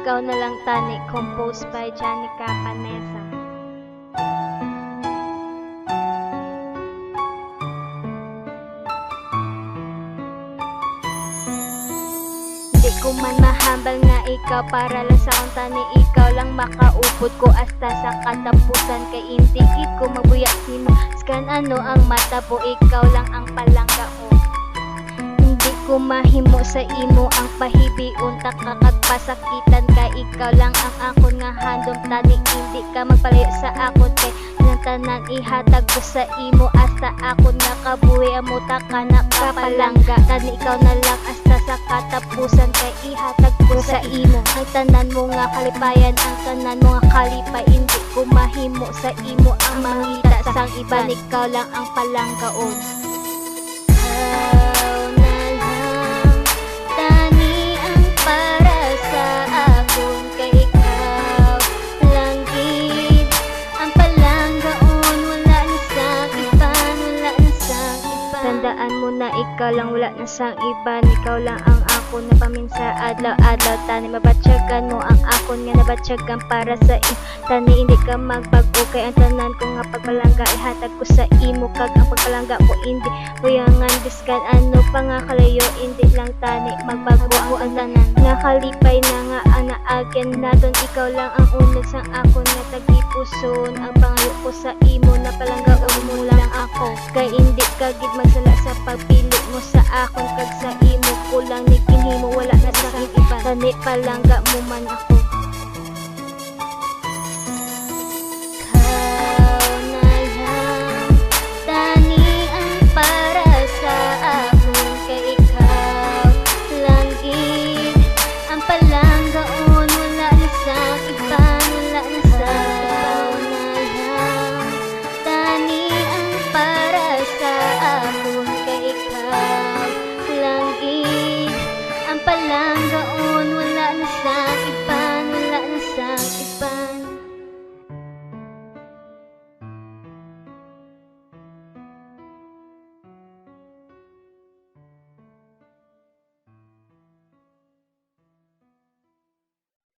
Ikaw na lang tani, composed by Janica Panesa. Di ko man mahambal nga ikaw para lang sa akong tani, ikaw lang makaupod ko hasta sa katapusan. Kay hindi gid ko mabuya simo skan ano ang mata po, ikaw lang ang palangga ko. Hindi ko mahimo sa imo ang pahibiun, kakagpasakitan ka, ikaw lang ang akon nga handom tani, hindi ka magpalayo sa akon. Kay tanan ihatag ko sa imo hasta akon nga kabuhi amo ta ka nakapalangga. Tani ikaw na lang hasta sa katapusan, kay ihatag ko sa imo ang tanan mo nga kalipayan, ang tanan mo nga kalipay. Hindi ko mahimo sa imo ang mangita sang iban, ikaw lang ang palanggaon. Ikaw na lang tani ang para sa akon, kay ikaw lang gid ang palanggaon. Wala na sang iban, wala na sang iban. Tandaan mo na ikaw lang, wala na sang iban. Ikaw lang ang akon na paminsa adlaw-adlaw. Tani mabatsyagan mo ang akon nga nabatsyagan para sa imo. Tani hindi ka magbago, kay ang tanan ko nga pagpalangga ihatag ko sa imo. Kag ang pagpalangga ko hindi kuyangan biskan ano pa nga kalayo. Hindi lang tani magbago ang tanan nga kalipay na nga ang naagyan naton. Ikaw lang ang unod sang akon nga tagipuson. Ang pangayo ko sa imo na palanggaon mo lang ako. Kay hindi ka gid magsala sa pagpili mo sa akon, kag sa imo ko lang ni ginhimo, wala na sa iba. Tani palangga mo man ako.